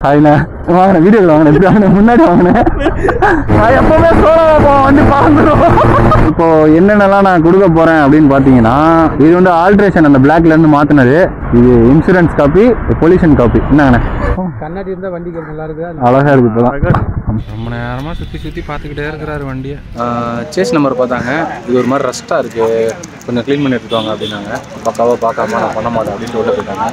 ஹாய்ண்ணே வாங்கினேன் வீடியோவில் வாங்கினேன் எப்படி வாங்கினேன் முன்னாடி வாங்கினேன் நான் எப்போவுமே சோழ வண்டி பார்த்துருவோம். இப்போது என்னென்னலாம் நான் கொடுக்க போகிறேன் அப்படின்னு பார்த்தீங்கன்னா, இது வந்து ஆல்ட்ரேஷன் அந்த பிளாக்லேருந்து மாற்றினது. இது இன்சூரன்ஸ் காப்பி, பொல்யூஷன் காப்பி. என்னங்கண்ணே கண்ணாடி இருந்தால் வண்டிக்கு நல்லா இருக்குது, அழகாக இருக்குது. இப்போதான் ரொம்ப நேரமாக சுற்றி பார்த்துக்கிட்டே இருக்கிறாரு வண்டியை. சேஸ் நம்பர் பார்த்தாங்க, இது ஒரு மாதிரி ரஸ்ட்டாக இருக்குது, கொஞ்சம் க்ளீன் பண்ணி எடுத்துவாங்க அப்படின்னாங்க. பக்காவாக பார்க்காம நான் பண்ண மாட்டேன் அப்படின்ட்டு உள்ள போயிட்டாங்க.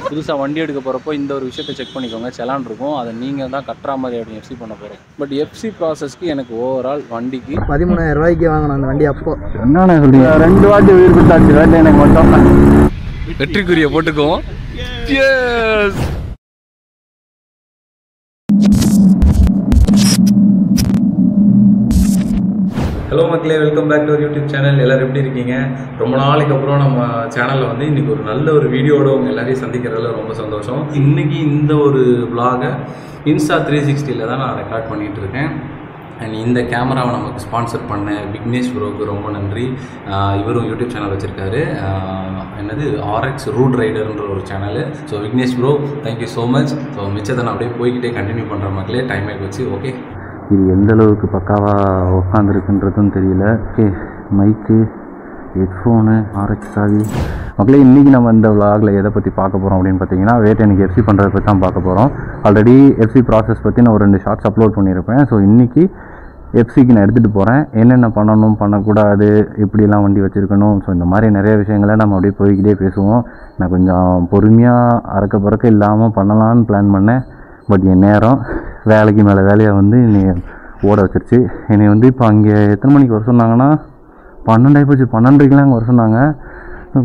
புதுசாக வண்டி எடுக்க போகிறப்போ இந்த ஒரு விஷயத்தை செக் பண்ணிக்கோங்க. செலான் இருக்கும், அதை நீங்கள் தான் கட்டுற மாதிரி அப்படின்னு எஃப்சி பண்ண போகிறோம். பட் எஃப்சி ப்ராசஸ்க்கு எனக்கு ஓவரால் வண்டிக்கு 13,000 ரூபாய்க்கு வாங்கினோம் அந்த வண்டி. அப்போ என்னண்ணே சொல்றீங்க? 2 வாட்டி உயிர் கொடுத்தாச்சு வேட்டை எனக்கு மட்டும். வெற்றிக்குரிய போட்டுக்குவோம். ஹலோ மக்களே, welcome back to our YouTube channel. எல்லோரும் எப்படி இருக்கீங்க? ரொம்ப நாளைக்கு அப்புறம் நம்ம சேனலில் வந்து இன்றைக்கி ஒரு நல்ல ஒரு வீடியோட உங்கள் எல்லாரையும் சந்திக்கிறதுல ரொம்ப சந்தோஷம். இன்றைக்கி இந்த ஒரு vlog-ஐ இன்ஸ்டா 360 தான் நான் ரெக்கார்ட் பண்ணிகிட்டு இருக்கேன். அண்ட் இந்த கேமராவை நமக்கு ஸ்பான்சர் பண்ண விக்னேஷ் ப்ரோக்கு ரொம்ப நன்றி. இவரும் யூடியூப் சேனல் வச்சுருக்காரு, என்னது RX ரூட் ரைடர்ன்ற ஒரு channel. So Vignesh bro, thank you so much. So மிச்சத்தை நான் அப்படியே போய்கிட்டே கண்டினியூ பண்ணுற மக்களே, டைம் ஆகிடுச்சு. ஓகே, இது எந்த அளவுக்கு பக்காவாக உட்காந்துருக்குன்றதும் தெரியல. ஓகே, மைக்கு, ஹெட்ஃபோனு, RX சாவி. மக்களே, இன்றைக்கி நம்ம இந்த vlogல எதை பற்றி பார்க்க போகிறோம் அப்படின்னு பார்த்தீங்கன்னா, வேட்டை எனக்கு எஃப்சி பண்ணுறதை பற்றி தான் பார்க்க போகிறோம். ஆல்ரெடி எஃப்சி ப்ராசஸ் பற்றி நான் ஒரு 2 ஷார்ட்ஸ் அப்லோட் பண்ணியிருப்பேன். ஸோ இன்றைக்கி எஃப்சிக்கு நான் எடுத்துகிட்டு போகிறேன். என்னென்ன பண்ணணும், பண்ணக்கூடாது, இப்படிலாம் வண்டி வச்சுருக்கணும். ஸோ இந்த மாதிரி நிறைய விஷயங்களை நம்ம அப்படியே போய்கிட்டே பேசுவோம். நான் கொஞ்சம் பொறுமையாக அறக்க பறக்க இல்லாமல் பண்ணலான்னு பிளான் பண்ணேன். பட் என் நேரம் வேலைக்கு மேலே வேலையாக வந்து என்னை ஓட வச்சிருச்சு. என்னை வந்து இப்போ அங்கே எத்தனை மணிக்கு வர சொன்னாங்கன்னா 12 ஆகிப்போச்சு. 12:30க்கெலாம் அங்கே வர சொன்னாங்க.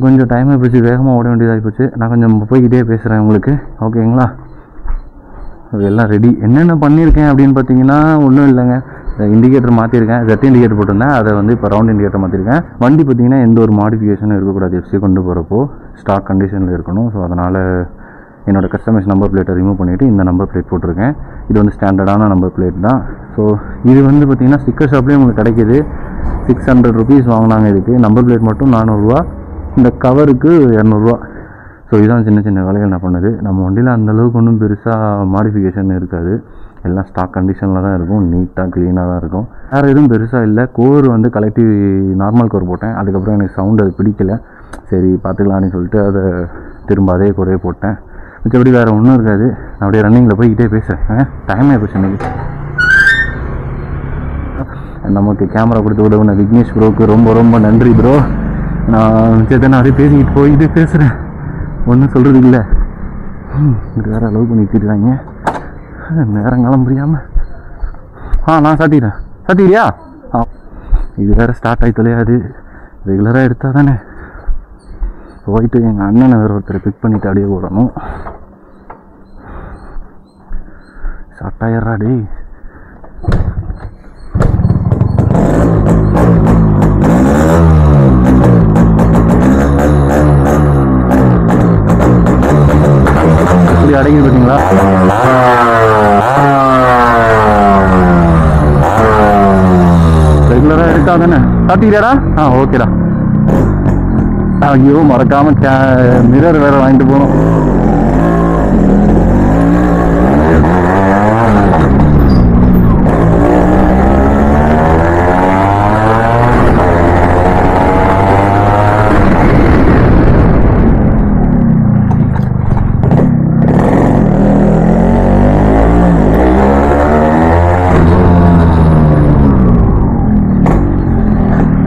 கொஞ்சம் டைம் ஆகிப்போச்சு, வேகமாக ஓட வேண்டியதாகிப்போச்சு. நான் கொஞ்சம் போய்கிட்டே பேசுகிறேன் உங்களுக்கு, ஓகேங்களா? அது எல்லாம் ரெடி. என்னென்ன பண்ணியிருக்கேன் அப்படின்னு பார்த்தீங்கன்னா, ஒன்றும் இல்லைங்க. இண்டிகேட்டர் மாற்றிருக்கேன், ஜெட் இண்டிகேட்டர் போட்டிருந்தேன், அதை வந்து இப்போ ரவுண்ட் இண்டிகேட்டர் மாற்றிருக்கேன். வண்டி பார்த்திங்கன்னா எந்த ஒரு மாடிஃபிகேஷனும் இருக்கக்கூடாது. எஃப்சி கொண்டு போகிறப்போ ஸ்டாக் கண்டிஷனில் இருக்கணும். ஸோ அதனால் என்னோடய கஸ்டமைஸ் நம்பர் பிளேட்டை ரிமூவ் பண்ணிவிட்டு இந்த நம்பர் பிளேட் போட்டிருக்கேன். இது வந்து ஸ்டாண்டர்டான நம்பர் பிளேட் தான். ஸோ இது வந்து பார்த்திங்கன்னா ஸ்டிக்கர் ஷாப்லேயும் உங்களுக்கு கிடைக்கிது. 600 rupees வாங்கினாங்க இதுக்கு. நம்பர் பிளேட் மட்டும் 400 ரூபா, இந்த கவருக்கு 200 ரூபா. ஸோ இதுதான் சின்ன சின்ன வேலைகள் நான் பண்ணது. நம்ம வண்டியில் அந்தளவுக்கு ஒன்றும் பெருசாக மாடிஃபிகேஷன் இருக்காது, எல்லாம் ஸ்டாக் கண்டிஷனில் தான் இருக்கும், நீட்டாக க்ளீனாக தான் இருக்கும். வேறு எதுவும் பெருசாக இல்லை. கோர் வந்து கலெக்டிவ் நார்மல் கோர் போட்டேன். அதுக்கப்புறம் எனக்கு சவுண்டு அது பிடிக்கல, சரி பார்த்துக்கலான்னு சொல்லிட்டு அதை திரும்ப அதே கோரே போட்டேன். மிச்சப்படி வேறு ஒன்றும் இருக்காது. நான் அப்படியே ரன்னிங்கில் போய்கிட்டே பேசுகிறேன். டைம் ஆகிப்போச்சு எனக்கு. நமக்கு கேமரா கொடுத்து விடவுன விக்னேஷ் ப்ரோக்கு ரொம்ப ரொம்ப நன்றி ப்ரோ. நான் மிச்சத்தை நான் அப்படியே பேசிக்கிட்டு போய்கிட்டே பேசுகிறேன், ஒன்றும் சொல்கிறது இல்லை. இது வேறு அளவு பண்ணிட்டுருக்காங்க, நேரங்காலம் புரியாமல். நான் சாட்டிக்கிறியா? இது வேறு ஸ்டார்ட் ஆகி தொலையாது, ரெகுலராக எடுத்தால் தானே. போயிட்டு எங்கள் அண்ணனை வேறு ஒருத்தரை பிக் பண்ணிவிட்டு அப்படியே ஓடணும். ஸ்டார்ட் ஆயிடுறா டே. இப்படி அடங்கி பார்த்தீங்களா? ரெகுலராக எடுத்தா தானே. சாப்பிட்டீங்கடா? ஓகேடா. ஐயோ, மறக்காமல் மிரர் வேறு வாங்கிட்டு போகணும்.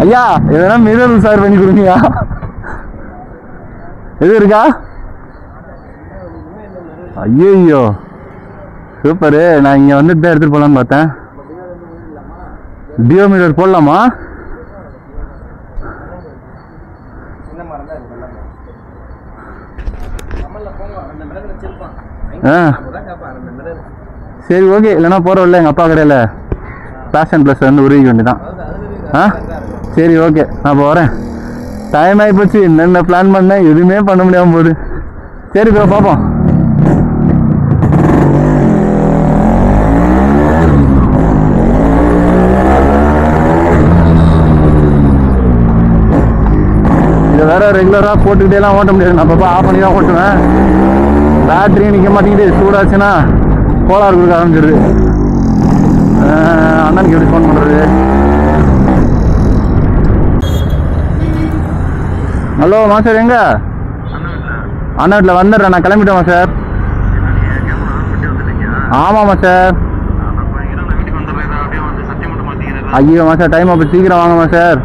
ஐயா, எதனா மிரர் சார் பண்ணி கொடுங்கயா. எது இருக்கா? ஐயோ சூப்பரு. நான் இங்கே வந்துட்டு தான் எடுத்துகிட்டு போகலான்னு பார்த்தேன். டியோ மிரர் போடலாமா? சரி ஓகே. இல்லைன்னா போகிறோம்ல எங்கள் அப்பா கடையில் பேஷன் ப்ளஸ் வந்து உருவிக்க வேண்டியதான். சரி ஓகே, நான் இப்போ வரேன். டைம் ஆகிப்போச்சு. என்னென்ன பிளான் பண்ணேன் எதுவுமே பண்ண முடியாமல் போகுது. சரி ப்ரோ, பார்ப்போம். இதை இதை வேற ரெகுலராக போட்டுக்கிட்டேலாம் ஓட்ட முடியாது, நான் அப்பப்போ ஆஃப் பண்ணி தான் ஓட்டுவேன். பேட்டரியும் நிற்க மாட்டேங்குது, சூடாச்சுன்னா கோளாறு கொடுக்க ஆரம்பிச்சிடுது. அண்ணனுக்கு எப்படி ஃபோன் பண்ணுறது? ஹலோ மாஸ்டர், எங்க அண்ணா வீட்டில் வந்துடுறேன், நான் கிளம்பிட்டேன் மாஸ்டர். ஆமாம் மாஸ்டர். ஐயோ மாஸ்டர், டைம் அப்போ சீக்கிரம் வாங்க மாஸ்டர்.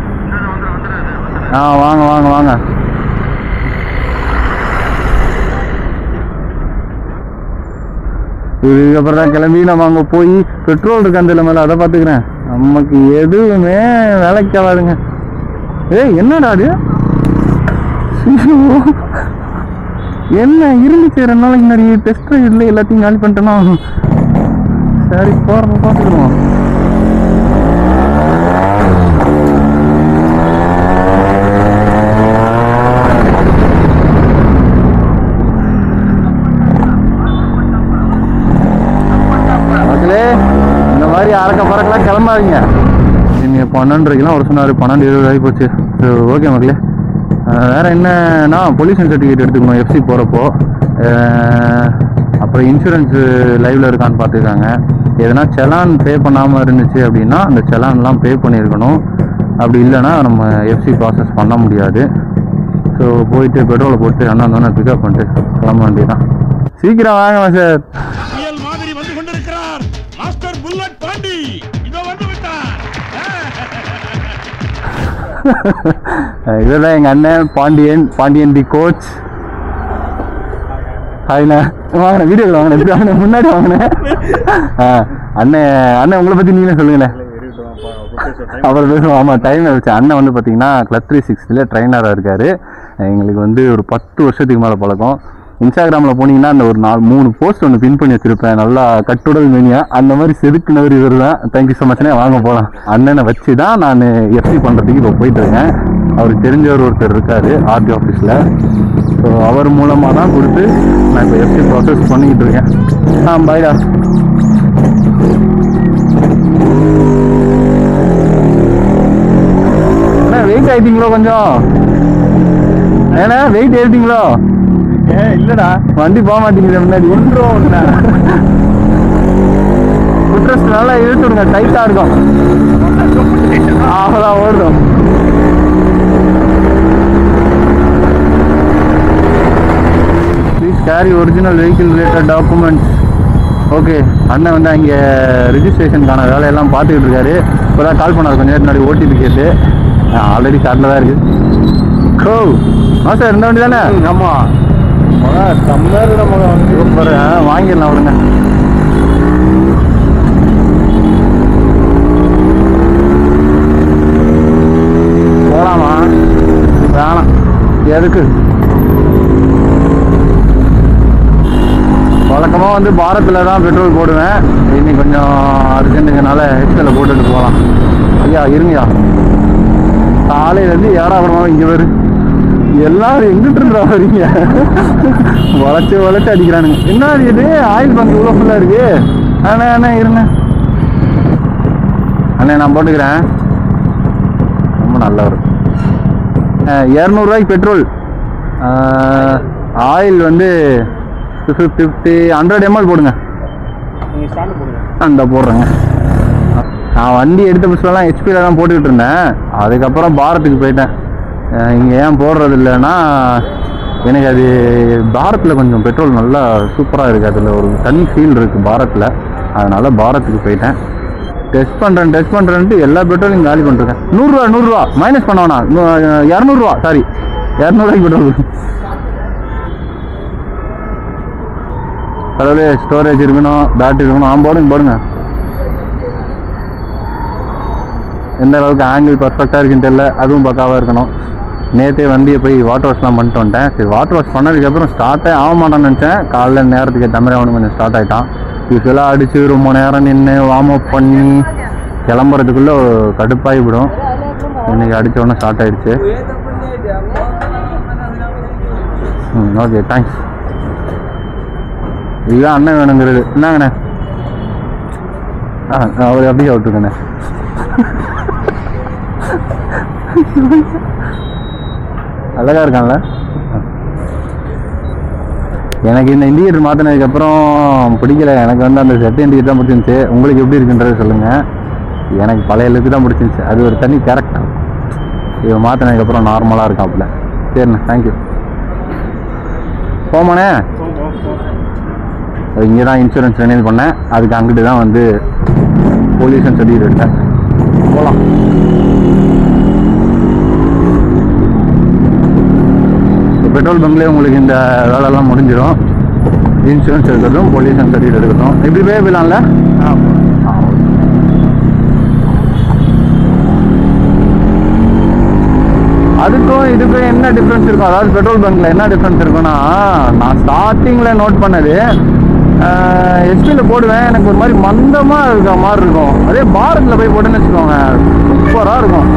வாங்க வாங்க வாங்க. இதுக்கப்புறம் தான் கிளம்பி நம்ம அங்கே போய் பெட்ரோல் இருக்கு அந்த மேலே, அதை பார்த்துக்கிறேன். நமக்கு எதுவுமே வேலைக்கு ஆகாதுங்க. என்னடா அது? என்ன இருந்துச்சு 2 நாளைக்கு முன்னாடி டெஸ்ட் இல்லை, எல்லாத்தையும் காலி பண்ணிட்டேன்னா சரி போகிறப்ப பார்த்துக்குறோம். இந்த மாதிரி அறக்க பறக்கலாம் கிளம்பாதீங்க. நீங்கள் 12:30 ஒரு சொன்னார், 12:20 ஆகி போச்சு. ஓகே மக்களே, வேறு என்னன்னா பொல்யூஷன் சர்டிஃபிகேட் எடுத்துக்கணும் எஃப்சி போகிறப்போ. அப்புறம் இன்சூரன்ஸு லைவில் இருக்கான்னு பார்த்துக்காங்க. எதனா செலான் பே பண்ணாமல் இருந்துச்சு அப்படின்னா அந்த செலான்லாம் பே பண்ணியிருக்கணும். அப்படி இல்லைன்னா நம்ம எஃப்சி ப்ராசஸ் பண்ண முடியாது. ஸோ போயிட்டு பெட்ரோலை போட்டு அண்ணா பிக்கப் பண்ணிட்டு கிளம்ப வேண்டியதான். சீக்கிரம் வாங்க சார். இதுதான் எங்கள் அண்ணன் பாண்டியன் தி கோச். ஹாய்ண்ணா, வாங்கினேன் வீடியோவில் வாங்கினேன். எப்படி வாங்கினேன்? முன்னாடி வாங்கினேன். அண்ணன் உங்களை பற்றி நீங்களே சொல்லுங்களேன். அப்புறம் பேசுவோம். ஆமாம், டைம் ஆயிடுச்சு. அண்ணன் வந்து பார்த்தீங்கன்னா Club 360 ட்ரைனராக இருக்கார். எங்களுக்கு வந்து ஒரு 10 வருஷத்துக்கு மேலே பழக்கம். இன்ஸ்டாகிராமில் போனீங்கன்னா அந்த ஒரு 3 போஸ்ட் ஒன்று பின் பண்ணி வச்சுருப்பேன், நல்லா கட்டுடல் மேனியா. அந்த மாதிரி செதுக்குனவர் இவர் தான். தேங்க்யூ ஸோ மச்னே. வாங்க போகலாம். அண்ணனை வச்சு தான் நான் எஃப்சி பண்ணுறதுக்கு இப்போ போயிட்டுருக்கேன். அவருக்கு தெரிஞ்சவர் ஒருத்தர் இருக்கார் ஆர்டி ஆஃபீஸில். ஸோ அவர் மூலமாக தான் கொடுத்து நான் இப்போ எஃப்சி ப்ராசஸ் பண்ணிக்கிட்டு இருக்கேன். பாய்டா. அண்ணா வெயிட் ஆகிட்டீங்களோ கொஞ்சம்? ஏன்னா வெயிட் ஏறிட்டீங்களோ? இல்லடா, வண்டி போக மாட்டேங்குது முன்னாடி. ஃபுட்ரெஸ்ட் நல்லா இழுத்து விடுங்க, டைட்டா இருக்கும். அவ்வளோதான் ஓடுறோம். Please carry original vehicle related documents. Okay, அண்ணன் வந்து அங்கே ரிஜிஸ்ட்ரேஷனுக்கான வேலையெல்லாம் பார்த்துக்கிட்டு இருக்காரு. இப்போ தான் கால் பண்ணார் கொஞ்சம் நேரம் முன்னாடி, ஓடிபி கேட்டு. ஆல்ரெடி கார்டில் தான் இருக்குது. கோ சார், இந்த வண்டி தானே? ஆமாம், சூப்பர். வாங்கிடலாம் விடுங்க. போகலாமா? வேணாம், எதுக்கு? வழக்கமாக வந்து பாரத்தில் தான் பெட்ரோல் போடுவேன். இன்னைக்கு கொஞ்சம் அர்ஜென்ட்டுங்கனால ஹெச்எல்ல போட்டுட்டு போகலாம். ஐயா இருங்கய்யா, காலையிலேருந்து ஏடாபடமாக இங்கே வரும். எல்லாரும் எங்கிட்டு இருந்தா வரீங்க? வளைச்சு அடிக்கிறானுங்க. என்ன இது ஆயில் பங்க் இவ்வளோ ஃபுல்லாக இருக்கு? அண்ணா இருங்க அண்ணே, நான் போட்டுக்கிறேன். ரொம்ப நல்லவர். 200 ரூபாய்க்கு பெட்ரோல். ஆயில் வந்து 50 100 ml போடுங்க. அந்த போடுறேங்க. நான் வண்டி எடுத்த புதுசுலாம் ஹெச்பியில் தான் போட்டுக்கிட்டு இருந்தேன். அதுக்கப்புறம் பாரத்துக்கு போயிட்டேன். இங்கே ஏன் போடுறது இல்லைன்னா, எனக்கு அது பாரத்தில் கொஞ்சம் பெட்ரோல் நல்லா சூப்பராக இருக்குது. அதில் ஒரு தனி ஃபீல் இருக்குது பாரத்தில். அதனால் பாரத்துக்கு போயிட்டேன். டெஸ்ட் பண்ணுறேன்ட்டு எல்லா பெட்ரோலையும் காலி பண்ணிருக்கேன். 100 ரூபா மைனஸ் பண்ண வேணாம். 200 ரூபா, சாரி 200 ரூபாய்க்கு பெட்ரோல். கடவுளே, ஸ்டோரேஜ் இருக்கணும், பேட்டரி இருக்கணும். போடுங்க. எந்த அளவுக்கு ஆங்கிள் பர்ஃபெக்டாக இருக்குன்னு தெரியல, அதுவும் பக்காவாக இருக்கணும். நேற்றே வண்டியை போய் வாட்டர் வாஷ்லாம் பண்ணிட்டு வந்துட்டேன். சரி, வாட்டர் வாஷ் பண்ணதுக்கப்புறம் ஸ்டார்ட்டே ஆக மாட்டான்னு நினச்சேன். காலைல நேரத்துக்கு ஏற்ற மாதிரி அவனுக்கு கொஞ்சம் ஸ்டார்ட் ஆகிட்டான். யூஸ்வலாக அடித்து ரொம்ப நேரம் நின்று வார்ம் அப் பண்ணி கிளம்புறதுக்குள்ளே கடுப்பாகி விடும். இன்றைக்கி அடித்த உடனே ஸ்டார்ட் ஆகிடுச்சு. Okay, thanks. இதுதான் அண்ணன் வேணுங்கிறது. என்னங்கண்ணே? அவர் அப்படியே விட்டுருக்கண்ணே. அழகாக இருக்கான்ல. எனக்கு இந்த இண்டிகேட்டர் மாற்றினதுக்கப்புறம் பிடிக்கல. எனக்கு வந்து அந்த செட் இண்டிகேட்டர் தான் பிடிச்சிருந்துச்சு. உங்களுக்கு எப்படி இருக்குன்றதை சொல்லுங்கள். எனக்கு பழைய லுக்கு தான் பிடிச்சிருந்துச்சு. அது ஒரு தனி கேரக்டர். இவன் மாற்றினதுக்கப்புறம் நார்மலாக இருக்காப்புல. சரிண்ணே, தேங்க்யூ. போமாண்ணே. இங்கே தான் இன்சூரன்ஸ் ரெனியூல் பண்ணேன். அதுக்கு அங்கிட்டு தான் வந்து பொல்யூஷன் சர்டிஃபிகேட் எடுத்தேன். போகலாம். பெட்ரோல் பங்க்லேயே உங்களுக்கு இந்த வேலைலாம் முடிஞ்சிடும். இன்சூரன்ஸ் எடுக்கிறதும் பொல்யூஷன் சர்டிஃபிகேட் எடுக்கட்டும். எப்படி பே போயிடலாம்ல? அதுக்கும் இதுக்கும் என்ன டிஃப்ரென்ஸ் இருக்கும்? அதாவது பெட்ரோல் பங்க்ல என்ன டிஃப்ரென்ஸ் இருக்குன்னா, நான் ஸ்டார்டிங்கில் நோட் பண்ணது எஸ்பியில் போடுவேன், எனக்கு ஒரு மாதிரி மந்தமாக இருக்க மாதிரி இருக்கும். அதே பாரத்தில் போய் போட்டுன்னு வச்சுக்கோங்க, சூப்பராக இருக்கும்.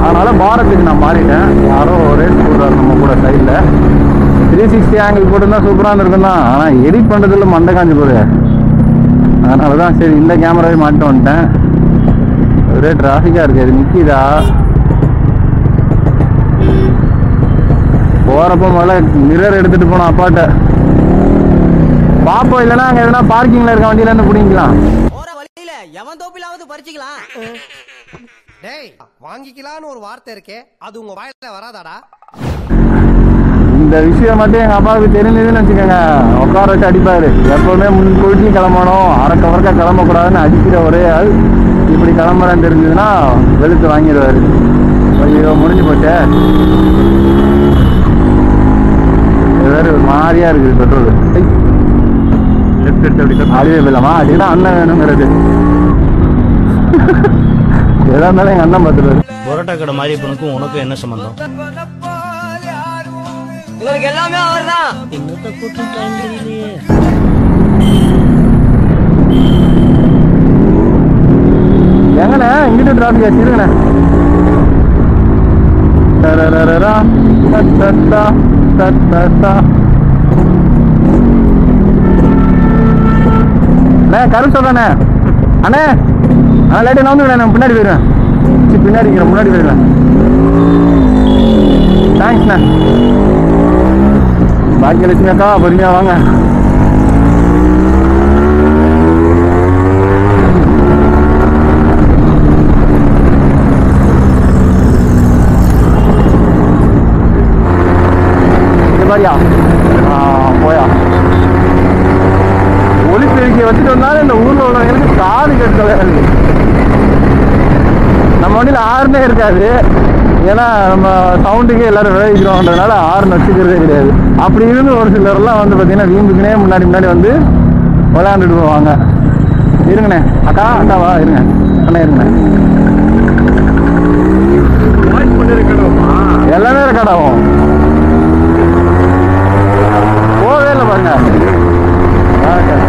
அதனால் பாரத்துக்கு நான் மாறிட்டேன். யாரோ ரேட் போடுறாரு நம்ம கூட சைடில். 360 ஆங்கிள் போட்டுருந்தா சூப்பராக இருக்கும் தான். ஆனால் எடிட் பண்ணுறதுல மண்டை காஞ்சி போகுது. அதனால தான் சரி இந்த கேமராவே மாட்டு வந்துட்டேன். ஒரே டிராஃபிக்காக இருக்குது. இது நிற்கிதா? போகிறப்ப முதல்ல மிரர் எடுத்துகிட்டு போனோம் அப்பாட்ட. பாப்போம், இல்லைன்னா அங்கே எதுனா பார்க்கிங்கில் இருக்க வண்டியிலேருந்து பிடிக்கலாம். போற வழியில எவன் தோப்பிலாவது பறிச்சுக்கலாம். டேய், வாங்கிக்கலான்னு ஒரு வார்த்தை இருக்கே, அது உங்க வாயில வராதாடா? இந்த விஷயம் மட்டும் எங்கள் அப்பாவுக்கு தெரிஞ்சதுன்னு வச்சுக்கோங்க, உட்கார வச்சு அடிப்பார். எப்போவுமே முன்கூட்டி கிளம்பணும், அறக்க வறக்க கிளம்பக்கூடாதுன்னு அடிக்கிற ஒரே ஆள். இப்படி கிளம்புறேன்னு தெரிஞ்சதுன்னா வெளுத்து வாங்கிடுவார். ஐயோ முடிஞ்சு போச்சே. வேறு ஒரு மாதிரியா இருக்குது பெட்ரோல். அதுவே போயிடலாமா? அதுதான் அண்ணன் வேணுங்கிறது. எதா இருந்தாலும் எங்க அண்ணன் பார்த்துருவாரு. பரோட்டா கடை மாதிரி பொண்ணுக்கும் உனக்கும் என்ன சம்பந்தம்? உங்களுக்கு எல்லாமே அவர்தான். என்னத்த கூட்டம் டைம் தெரியலையே. எங்கண்ணே இங்கிட்ட டிராபிக் ஆச்சு, இருங்கண்ணே. கருத்து சொல்றேண்ணே. அண்ணே லைட்டு நான் வந்து பின்னாடி போயிடுவேன். பின்னாடி முன்னாடி போயிடுவேன். தேங்க்ஸ்ண்ணே. பாக்கியலட்சுமி அக்கா பொறுமையா வாங்க. போயா ஒளிப்பெருக்கியை வச்சுட்டு வந்தாலும் இந்த ஊர்ல உள்ளவங்களுக்கு காது கேட்கல. நம்ம வண்டியில் ஆறுனே இருக்காது. ஏன்னா நம்ம சவுண்டுக்கே எல்லாரும் விளைவிக்கிறோம்ன்றதுனால ஆறுன்னு வச்சுக்கிறதே கிடையாது. அப்படி இருந்து ஒரு சிலர்லாம் வந்து பார்த்தீங்கன்னா வீம்புக்குனே முன்னாடி வந்து விளையாண்டுட்டு போவாங்க. இருங்கண்ணே. அக்காவா இருங்க. அண்ணா இருங்கண்ணே. எல்லாமே ரெக்கார்ட் ஆகும். போவே இல்லை பாருங்க.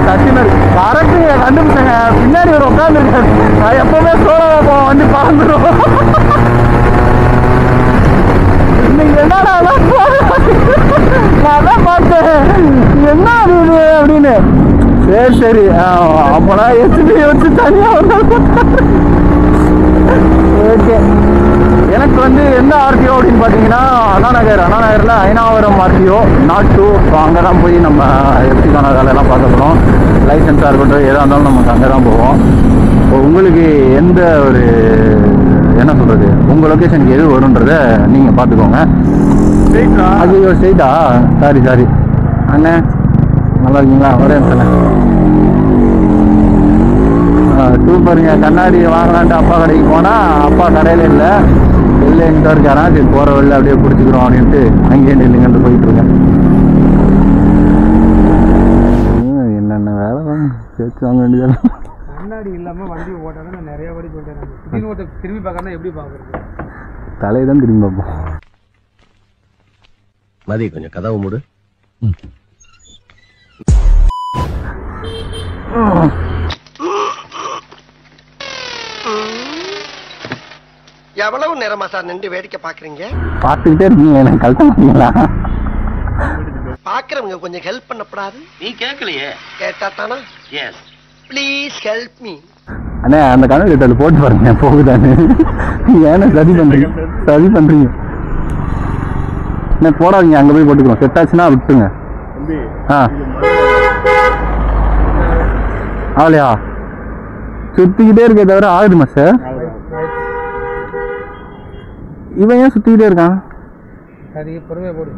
சச்சினர் கரெக்டு கண்டுபிடிச்சேங்க. பின்னாடி ஒரு உட்காந்துருக்காரு. நான் எப்பவுமே சோழ போவோம், வண்டி பறந்துடும். இன்னைக்கு என்னடா நான் தான் பார்த்தேன், என்ன அது அப்படின்னு. சரி அப்போனா எஸ்பி வச்சு தனியாக ஓகே. எனக்கு வந்து எந்த ஆர்டிஓ அப்படின்னு பார்த்தீங்கன்னா அண்ணாநகரில் ஐநாவரம் ஆர்டிஓ நாட் 2. ஸோ அங்கே தான் போய் நம்ம எஃப்சிக்கான வேலையெல்லாம் பார்க்க போகிறோம். லைசன்ஸாக இருக்கட்டும் எதாக இருந்தாலும் நமக்கு அங்கே தான் போவோம். ஸோ உங்களுக்கு எந்த ஒரு என்ன சொல்கிறது, உங்கள் லொக்கேஷனுக்கு எது வரும்ன்றதை நீங்கள் பார்த்துக்கோங்க. அது ஸ்ட்ரெயிட்டா? சாரி அண்ணே, நல்லா இருக்கீங்களா? ஒரே நிமிஷம். சூப்பருங்க. கண்ணாடி வாங்கலான்ட்டு அப்பா கடைக்கு போனால் அப்பா கடையில் இல்லை எங்கிட்ட இருக்காரா. சரி போகிற வெளில அப்படியே பிடிச்சிக்கிறோம் அப்படின்ட்டு அங்கேயே நில்லுங்கன்ட்டு போயிட்டுருக்கேன். என்னென்ன வேலை சேர்த்து வாங்க வேண்டியது. கண்ணாடி இல்லாமல் வண்டி ஓட்டாதான் நான் நிறைய வாடி சொல்லிட்டேன். திடீர்னு ஒருத்தர் திரும்பி பார்க்கறதா எப்படி பார்க்குறது? தலையை தான் திரும்பி பார்ப்போம். மதி கொஞ்சம் கதவு மூடு. எவ்வளவு நேரமா சார் நின்று வேடிக்கை பாக்குறீங்க? பார்த்துக்கிட்டே இருக்கீங்க, எனக்கு கழுத்த மாட்டீங்களா? பாக்குறவங்க கொஞ்சம் ஹெல்ப் பண்ணப்படாது? நீ கேட்கலையே. கேட்டா தானா? Yes please help me. அண்ணே அந்த கண்ணாடி அதில் போட்டு பாருங்க போகுதானு. ஏன்னா சதி பண்றீங்க. என்ன போடாதீங்க, அங்கே போய் போட்டுக்கிறோம். செட் ஆச்சுன்னா விட்டுருங்க. ஆ ஆகலையா? சுற்றிக்கிட்டே இருக்கே தவிர ஆகுதுமா சார்? இவன் ஏன் சுற்றிக்கிட்டே இருக்கான்? அது பொறுமையாக போடு.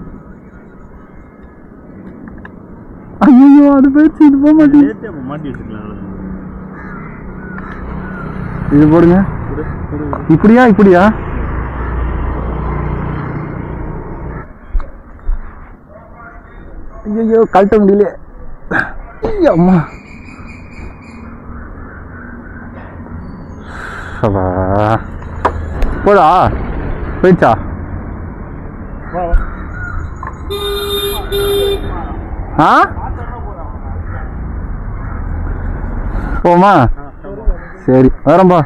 ஐயோ அது போயிடுச்சு, இது போக மாட்டேங்குது. இது போடுங்க. இப்படியா இப்படியா? ஐயோ கழட்ட முடியல. அம்மா போடா, போயிடுச்சா? ஆ போமா? சரி வரம்பா.